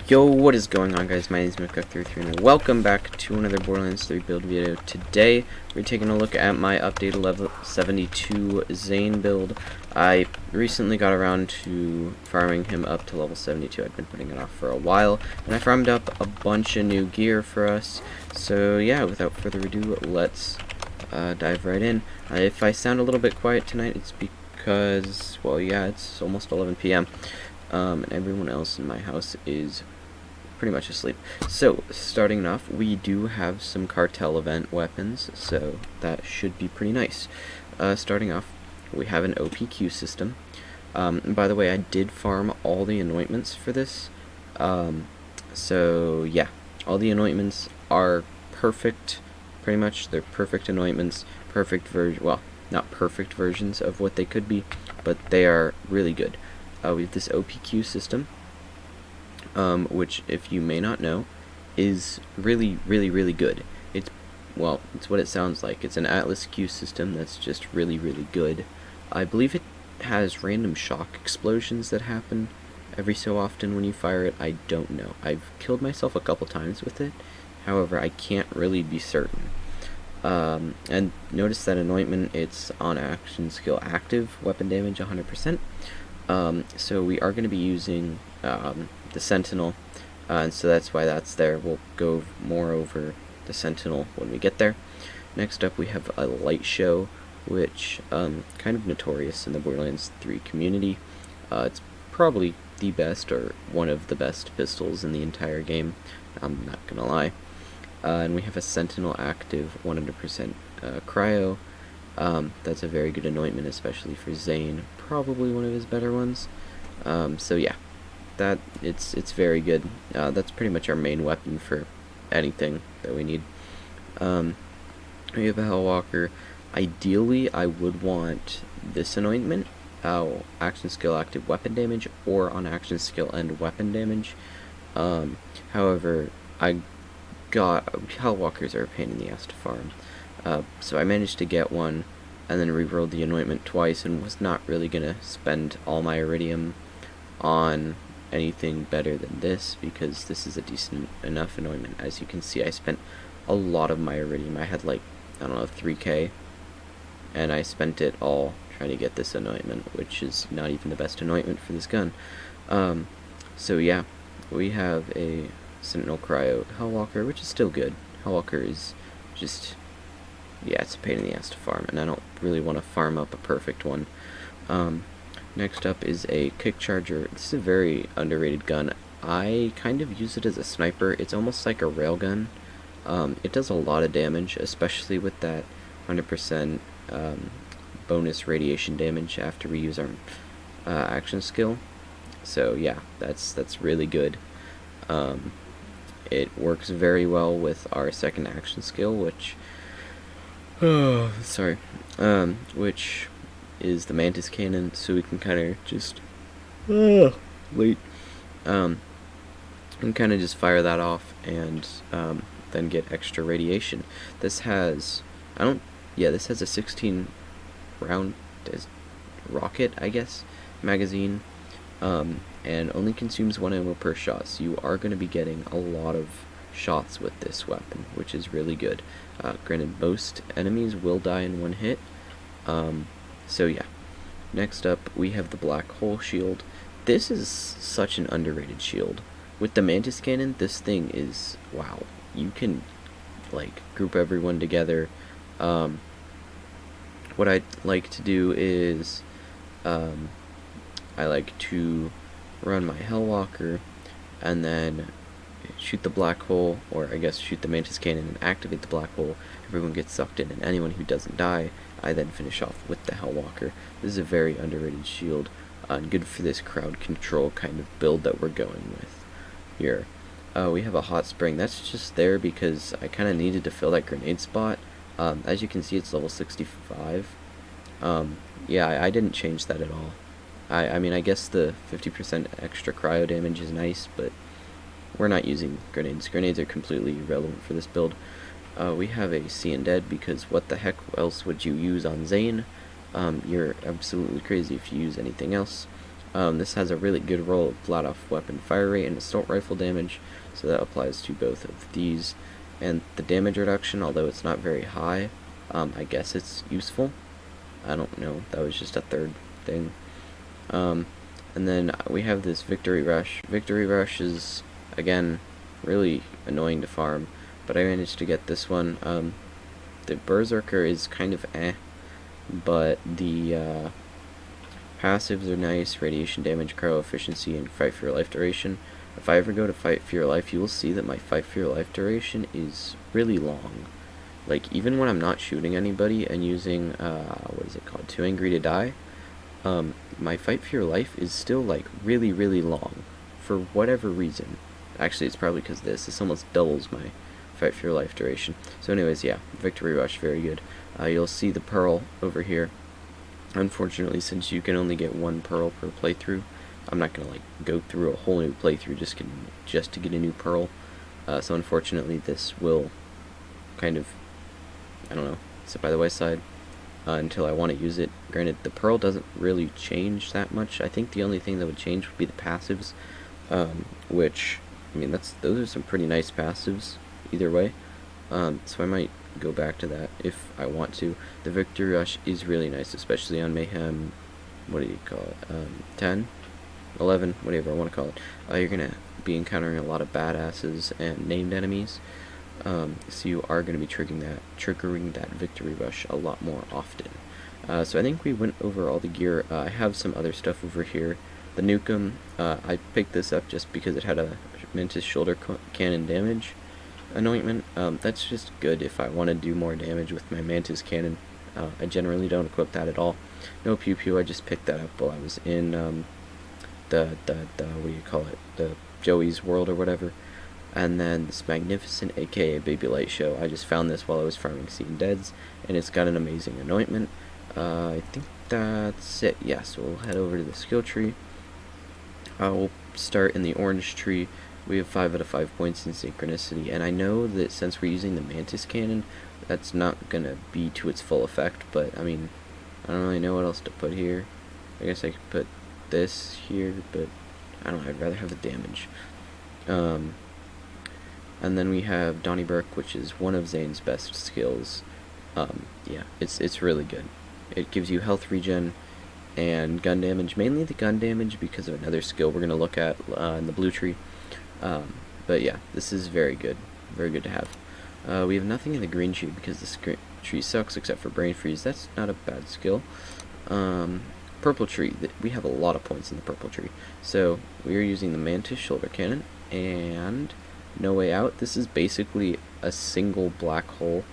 Yo, what is going on, guys? My name is Mika33 and welcome back to another Borderlands 3 build video. Today, we're taking a look at my updated level 72 Zane build. I recently got around to farming him up to level 72. I'd been putting it off for a while, and I farmed up a bunch of new gear for us. So yeah, without further ado, let's dive right in. If I sound a little bit quiet tonight, it's because, well, yeah, it's almost 11 p.m. And everyone else in my house is pretty much asleep. So, starting off, we do have some cartel event weapons, so that should be pretty nice. Starting off, we have an OPQ system. By the way, I did farm all the anointments for this. So, yeah, all the anointments are perfect, pretty much. They're perfect anointments, perfect version, well, not perfect versions of what they could be, but they are really good. We have this OPQ system, which, if you may not know, is really good. It's what it sounds like. It's an Atlas Q system that's just really good. I believe it has random shock explosions that happen every so often when you fire it. I don't know. I've killed myself a couple times with it. However, I can't really be certain. And notice that anointment, it's on action skill active, weapon damage 100%. So we are going to be using the Sentinel, and so that's why that's there. We'll go more over the Sentinel when we get there. Next up, we have a light show, which kind of notorious in the Borderlands 3 community. It's probably the best, or one of the best pistols in the entire game, I'm not gonna lie. And we have a Sentinel active 100% cryo. That's a very good anointment, especially for Zane. Probably one of his better ones. So yeah, that it's very good. That's pretty much our main weapon for anything that we need. We have a Hellwalker. Ideally, I would want this anointment, action skill active weapon damage, or on action skill and weapon damage. However, Hellwalkers are a pain in the ass to farm. So I managed to get one, and then rerolled the anointment twice, and was not really gonna spend all my iridium on anything better than this, because this is a decent enough anointment. As you can see, I spent a lot of my iridium. I had like, I don't know, 3k, and I spent it all trying to get this anointment, which is not even the best anointment for this gun. So yeah, we have a Sentinel Cryo Hellwalker, which is still good. Hellwalker is just, yeah, it's a pain in the ass to farm, and I don't really want to farm up a perfect one. Next up is a Kick Charger. This is a very underrated gun. I kind of use it as a sniper. It's almost like a railgun. It does a lot of damage, especially with that 100% bonus radiation damage after we use our action skill. So yeah, that's really good. It works very well with our second action skill, which which is the Mantis Cannon, so we can kind of just and kind of just fire that off, and then get extra radiation. This has this has a 16 round rocket, I guess, magazine, and only consumes 1 ammo per shot, so you are going to be getting a lot of shots with this weapon, which is really good. Granted, most enemies will die in 1 hit, so yeah. Next up, we have the Black Hole Shield. This is such an underrated shield. With the Mantis Cannon, this thing is, wow, you can, like, group everyone together. What I'd like to do is, I like to run my Hellwalker, and then shoot the black hole, or I guess shoot the Mantis Cannon and activate the black hole. Everyone gets sucked in, and anyone who doesn't die, I then finish off with the Hellwalker. This is a very underrated shield, and good for this crowd control kind of build that we're going with here. We have a Hot Spring. That's just there because I kind of needed to fill that grenade spot. As you can see, it's level 65. Yeah, I didn't change that at all. I mean, I guess the 50% extra cryo damage is nice, but we're not using grenades. Grenades are completely irrelevant for this build. We have a See and Dead, because what the heck else would you use on Zane? You're absolutely crazy if you use anything else. This has a really good roll of flat-off weapon fire rate and assault rifle damage, so that applies to both of these. And the damage reduction, although it's not very high, I guess it's useful. I don't know, that was just a third thing. And then we have this Victory Rush. Victory Rush is, again, really annoying to farm, but I managed to get this one. The Berserker is kind of but the passives are nice: radiation damage, cryo efficiency, and fight for your life duration. If I ever go to fight for your life, you will see that my fight for your life duration is really long. Like, even when I'm not shooting anybody and using, what is it called, Too Angry to Die, my fight for your life is still, like, really, really long, for whatever reason. Actually, it's probably because this almost doubles my fight for your life duration. So anyways, yeah, Victory Rush, very good. You'll see the pearl over here. Unfortunately, since you can only get one pearl per playthrough, I'm not gonna like go through a whole new playthrough just to get a new pearl. So unfortunately, this will kind of, I don't know, sit by the wayside until I want to use it. Granted, the pearl doesn't really change that much. I think the only thing that would change would be the passives, which, I mean, those are some pretty nice passives either way. So I might go back to that if I want to. The Victory Rush is really nice, especially on Mayhem, what do you call it, 10, 11, whatever I want to call it. You're going to be encountering a lot of badasses and named enemies, so you are going to be triggering that Victory Rush a lot more often. So I think we went over all the gear. I have some other stuff over here. The Nukem, I picked this up just because it had a Mantis shoulder cannon damage anointment. That's just good if I want to do more damage with my Mantis cannon. I generally don't equip that at all. No pew pew. I just picked that up while I was in the what do you call it? The Joey's World or whatever. And then this Magnificent, aka Baby Light Show. I just found this while I was farming Seeing Deads, and it's got an amazing anointment. I think that's it. Yeah, so we'll head over to the skill tree. We'll start in the orange tree. We have 5 out of 5 points in synchronicity, and I know that since we're using the Mantis cannon, that's not gonna be to its full effect, but I mean, I don't really know what else to put here. I guess I could put this here, but I don't know, I'd rather have the damage. And then we have Donnybrook, which is one of Zane's best skills. Yeah, it's really good. It gives you health regen and gun damage, mainly the gun damage because of another skill we're going to look at in the blue tree. But yeah, this is very good to have. We have nothing in the green tree because this tree sucks except for brain freeze. That's not a bad skill. Purple tree, we have a lot of points in the purple tree. So we are using the Mantis shoulder cannon and No Way Out. This is basically a single black hole.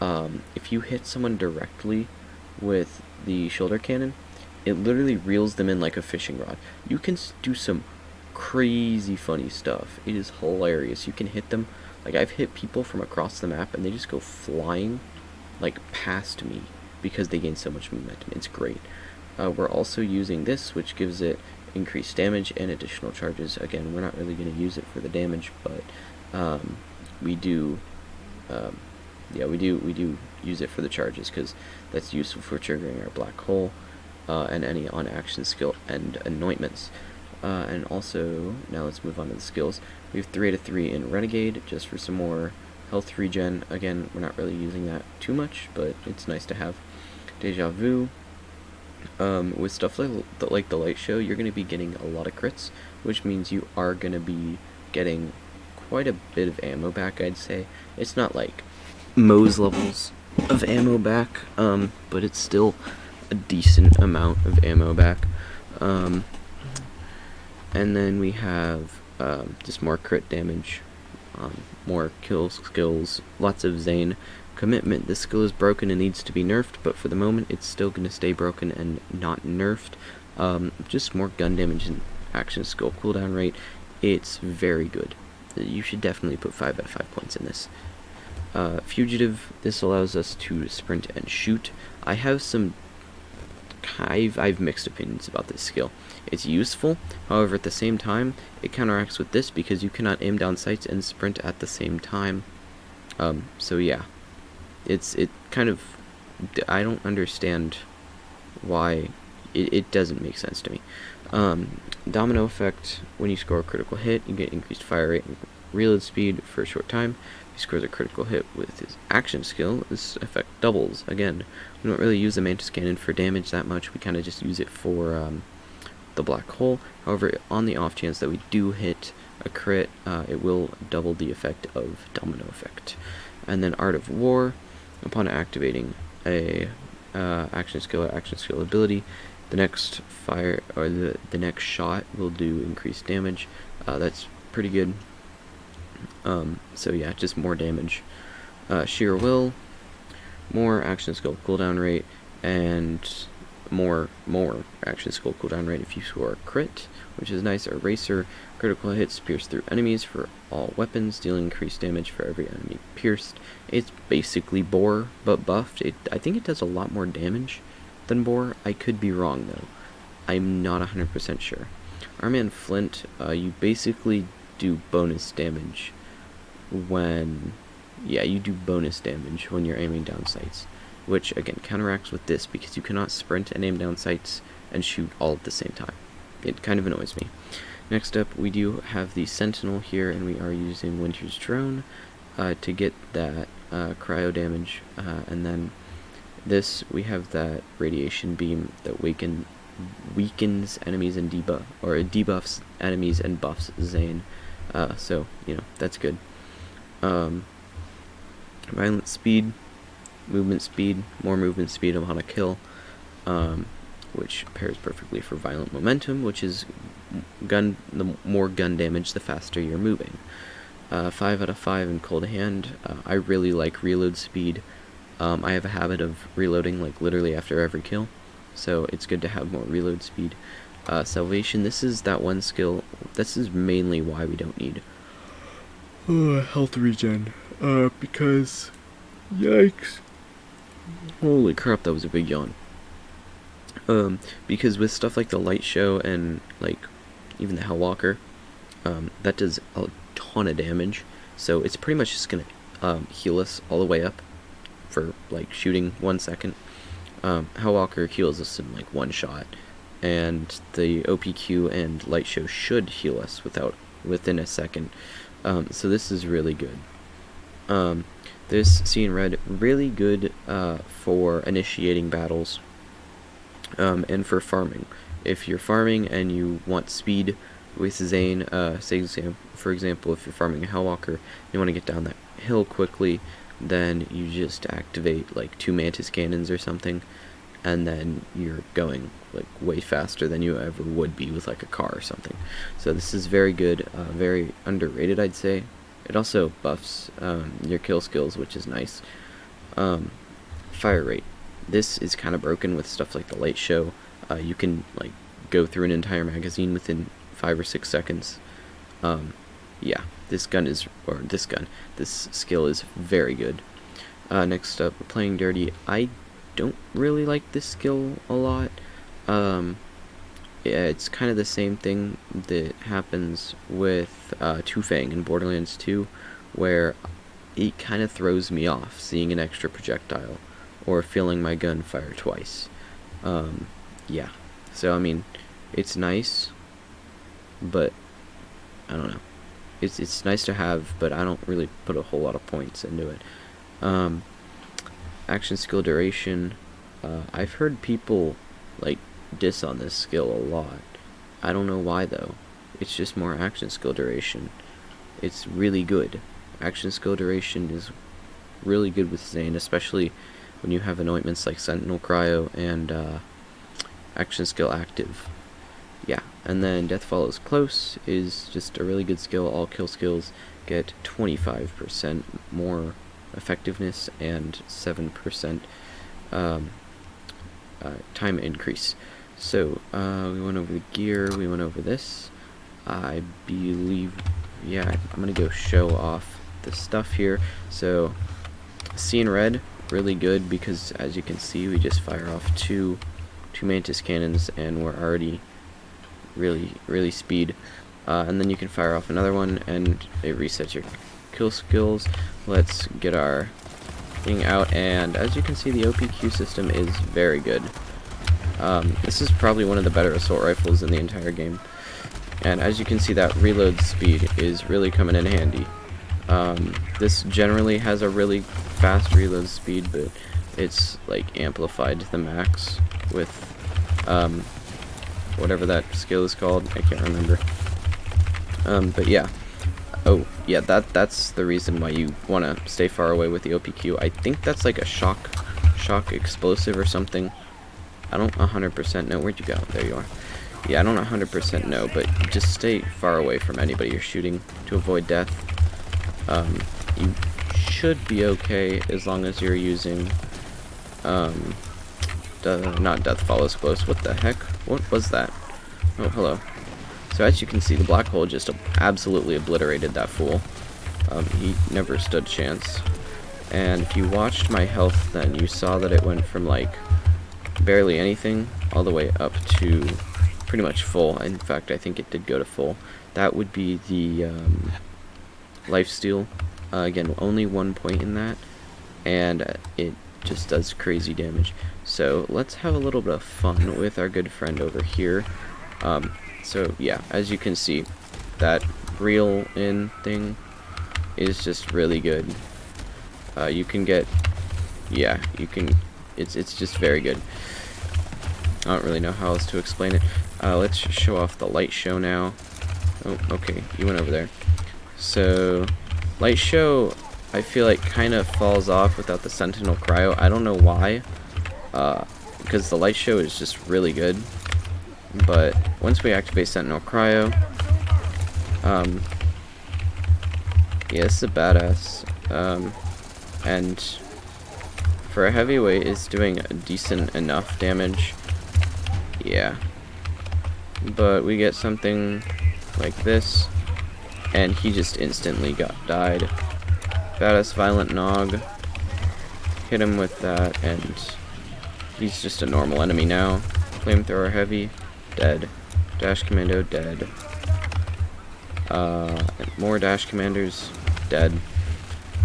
If you hit someone directly with the shoulder cannon, it literally reels them in like a fishing rod. You can do some crazy funny stuff. It is hilarious. You can hit them, like I've hit people from across the map and they just go flying like past me because they gain so much momentum. It's great. We're also using this, which gives it increased damage and additional charges. Again, we're not really going to use it for the damage, but we do use it for the charges because that's useful for triggering our black hole and any on action skill and anointments. And also, now let's move on to the skills. We have 3 out of 3 in Renegade, just for some more health regen. Again, we're not really using that too much, but it's nice to have. Deja Vu. With stuff like the Light Show, you're going to be getting a lot of crits, which means you are going to be getting quite a bit of ammo back, I'd say. It's not like Moe's levels of ammo back, but it's still a decent amount of ammo back. And then we have just more crit damage, more kill skills, lots of Zane. Commitment. This skill is broken and needs to be nerfed, but for the moment it's still going to stay broken and not nerfed. Just more gun damage and action skill cooldown rate. It's very good. You should definitely put 5 out of 5 points in this. Fugitive. This allows us to sprint and shoot. I have I've mixed opinions about this skill. It's useful, however at the same time it counteracts with this because you cannot aim down sights and sprint at the same time. So yeah, it kind of, I don't understand why it doesn't make sense to me. Domino effect, when you score a critical hit, you get increased fire rate and reload speed for a short time. If he scores a critical hit with his action skill, this effect doubles. Again, we don't really use the Mantis Cannon for damage that much, we kind of just use it for the black hole. However, on the off chance that we do hit a crit, it will double the effect of Domino effect. And then Art of War, upon activating a action skill or action skill ability, the next fire or the next shot will do increased damage. That's pretty good. So yeah, just more damage. Sheer Will, more action skill cooldown rate, and more action skill cooldown rate if you score a crit, which is nice. Eraser, critical hits pierce through enemies for all weapons, dealing increased damage for every enemy pierced. It's basically Boar, but buffed. I think it does a lot more damage than Boar. I could be wrong though. I'm not 100% sure. Armand Flint, you basically do bonus damage when, you do bonus damage when you're aiming down sights, which again counteracts with this because you cannot sprint and aim down sights and shoot all at the same time. It kind of annoys me. Next up, we do have the Sentinel here, and we are using Winter's Drone to get that cryo damage, and then this, we have that radiation beam that weakens enemies and debuffs enemies and buffs Zane. So, that's good. Violent speed, movement speed, more movement speed upon a kill, which pairs perfectly for violent momentum, which is the more gun damage the faster you're moving. 5 out of 5 in cold hand. I really like reload speed. I have a habit of reloading like literally after every kill, so it's good to have more reload speed. Salvation, this is that one skill, this is mainly why we don't need health regen, because, yikes, holy crap, that was a big yawn. Because with stuff like the Light Show and like even the Hellwalker, that does a ton of damage, so it's pretty much just gonna heal us all the way up for like shooting 1 second. Hellwalker heals us in like one shot, and the OPQ and Light Show should heal us within a second. So this is really good. This See in Red, really good for initiating battles, and for farming. If you're farming and you want speed with Zane, for example, if you're farming a Hellwalker, you want to get down that hill quickly, then you just activate like 2 Mantis Cannons or something, and then you're going like way faster than you ever would be with like a car or something. So this is very good, very underrated, I'd say. It also buffs your kill skills, which is nice. Fire rate. This is kind of broken with stuff like the Light Show. You can like go through an entire magazine within 5 or 6 seconds. Yeah, this skill is very good. Next up, Playing Dirty. I don't really like this skill a lot. Yeah, it's kind of the same thing that happens with Two Fang in Borderlands 2, where it kind of throws me off seeing an extra projectile or feeling my gun fire twice. Yeah, so I mean, it's nice, but I don't know. It's nice to have, but I don't really put a whole lot of points into it. Action skill duration. I've heard people like diss on this skill a lot. I don't know why though. It's just more action skill duration. It's really good. Action skill duration is really good with Zane, especially when you have anointments like Sentinel Cryo and action skill active. Yeah, and then Death Follows Close is just a really good skill. All kill skills get 25% more effectiveness and 7% time increase. So we went over the gear, we went over this. I believe, yeah, I'm gonna go show off the stuff here. So See in Red, really good because as you can see, we just fire off two Mantis Cannons and we're already really speed. And then you can fire off another one and it resets your kill skills. Let's get our thing out, and as you can see, the OPQ system is very good. This is probably one of the better assault rifles in the entire game. And as you can see, that reload speed is really coming in handy. This generally has a really fast reload speed, but it's like amplified to the max with whatever that skill is called. I can't remember. But yeah. Oh, yeah, that's the reason why you want to stay far away with the OPQ. I think that's like a shock explosive or something. I don't 100% know. Where'd you go? There you are. Yeah, I don't 100% know, but just stay far away from anybody you're shooting to avoid death. You should be okay as long as you're using, not death follows close. What the heck? What was that? Oh, hello. So as you can see, the black hole just absolutely obliterated that fool. He never stood a chance. And if you watched my health then, you saw that it went from like barely anything all the way up to pretty much full. In fact, I think it did go to full. That would be the lifesteal. Again, only 1 point in that, and it just does crazy damage. So let's have a little bit of fun with our good friend over here. So yeah, as you can see, that reel in thing is just really good. You can get, yeah, you can, it's just very good. I don't really know how else to explain it. Let's show off the light show now. Oh, okay, you went over there. So, light show, I feel like kind of falls off without the Sentinel Cryo. I don't know why, because the light show is just really good. But once we activate Sentinel Cryo, yeah, this is a badass. And for a heavyweight, it's doing a decent enough damage. Yeah. But we get something like this, and he just instantly died. Badass Violent Nog. Hit him with that, and he's just a normal enemy now. Flamethrower Heavy, dead. Dash Commando, dead. More Dash Commanders, dead.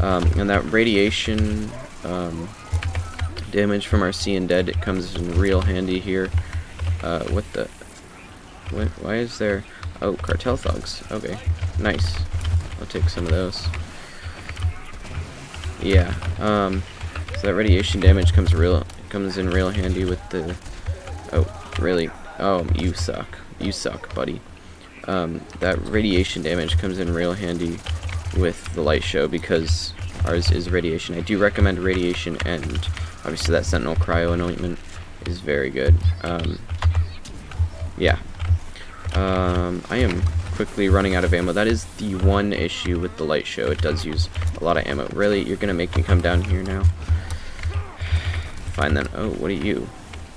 And that radiation damage from our Seeing Dead, it comes in real handy here. What the... Why is there... Oh, cartel thugs. Okay, nice. I'll take some of those. Yeah, so that radiation damage comes in real handy with the... Oh, really? Oh, you suck. You suck, buddy. That radiation damage comes in real handy with the light show because ours is radiation. I do recommend radiation, and obviously that Sentinel Cryo anointment is very good. Yeah. I am quickly running out of ammo. That is the one issue with the light show. It does use a lot of ammo. Really? You're gonna make me come down here now? Fine then. Oh, what are you?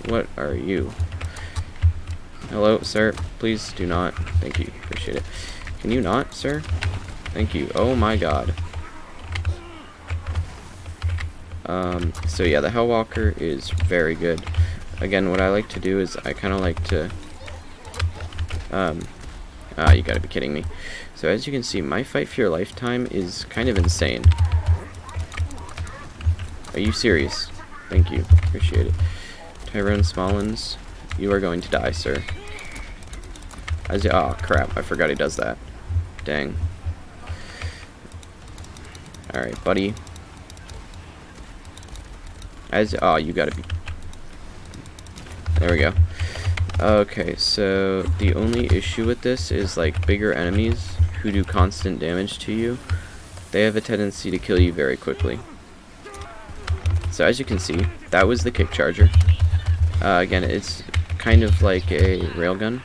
What are you? Hello, sir. Please do not. Thank you. Appreciate it. Can you not, sir? Thank you. Oh my god. So yeah, the Hellwalker is very good. Again, what I like to do is I kind of like to... you gotta be kidding me. So as you can see, my fight for your lifetime is kind of insane. Are you serious? Thank you. Appreciate it. Tyrone Smallins, you are going to die, sir. Oh, crap. I forgot he does that. Dang. Alright, buddy. Oh, you gotta be... There we go. Okay, so the only issue with this is, like, bigger enemies who do constant damage to you, they have a tendency to kill you very quickly. So as you can see, that was the kick charger. Again, it's kind of like a railgun,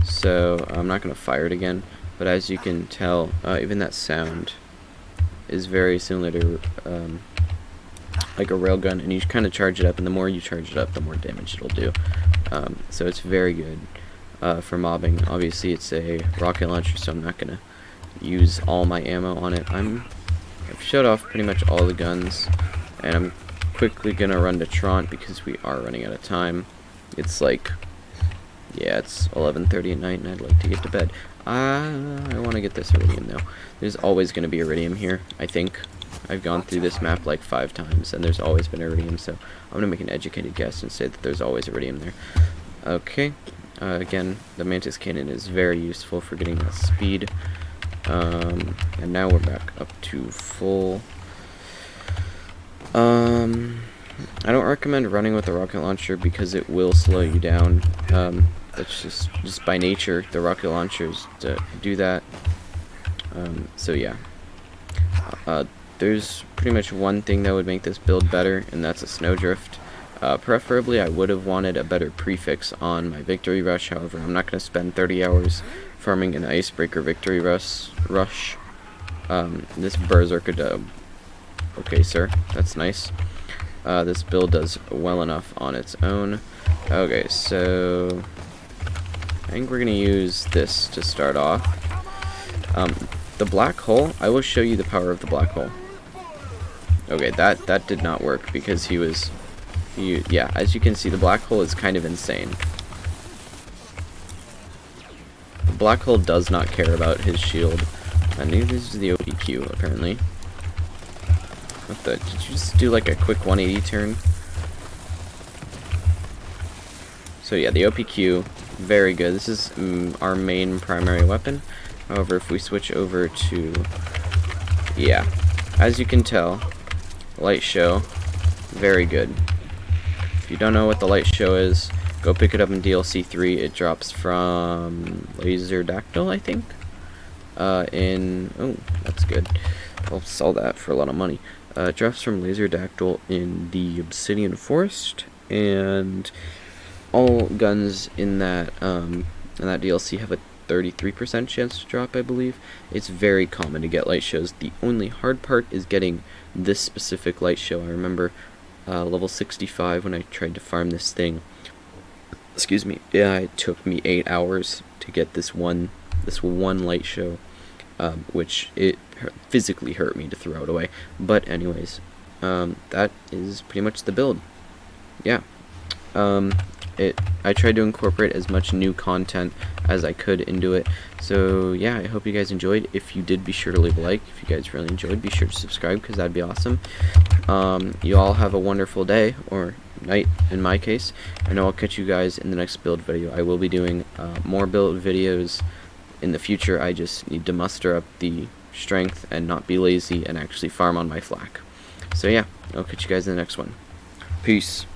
so I'm not going to fire it again, but as you can tell, even that sound is very similar to like a railgun, and you kind of charge it up, and the more you charge it up, the more damage it'll do. So it's very good for mobbing. Obviously it's a rocket launcher, so I'm not going to use all my ammo on it. I've shut off pretty much all the guns, and I'm quickly going to run to Trant because we are running out of time. It's like, yeah, it's 11:30 at night, and I'd like to get to bed. I want to get this iridium, though. There's always going to be iridium here, I think. I've gone through this map like 5 times, and there's always been iridium, so I'm going to make an educated guess and say that there's always iridium there. Okay, again, the Mantis Cannon is very useful for getting that speed. And now we're back up to full. I don't recommend running with the rocket launcher because it will slow you down. That's just by nature, the rocket launchers do that. So yeah. There's pretty much one thing that would make this build better, and that's a snowdrift. Preferably, I would have wanted a better prefix on my victory rush. However, I'm not going to spend 30 hours farming an icebreaker victory rush. This berserker okay, sir, that's nice. This build does well enough on its own. Okay, so I think we're going to use this to start off. The black hole, I will show you the power of the black hole. Okay, that did not work because yeah, as you can see, the black hole is kind of insane. The black hole does not care about his shield. I think this is the OPQ, apparently. Did you just do like a quick 180 turn? So yeah, the OPQ, very good. This is our main primary weapon. However, if we switch over to, yeah, as you can tell, light show, very good. If you don't know what the light show is, go pick it up in DLC 3. It drops from Laser Dactyl, I think. Oh, that's good. I'll sell that for a lot of money. It drops from Laser Dactyl in the Obsidian Forest, and all guns in that DLC have a 33% chance to drop, I believe. It's very common to get light shows. The only hard part is getting this specific light show. I remember level 65 when I tried to farm this thing. Excuse me. Yeah, it took me 8 hours to get this one light show, which it physically hurt me to throw it away. But anyways, that is pretty much the build. Yeah. I tried to incorporate as much new content as I could into it. So yeah, I hope you guys enjoyed. If you did, be sure to leave a like. If you guys really enjoyed, be sure to subscribe because that'd be awesome. You all have a wonderful day, or night in my case. I know I'll catch you guys in the next build video. I will be doing more build videos in the future. I just need to muster up the strength and not be lazy and actually farm on my flak. So yeah, I'll catch you guys in the next one. Peace.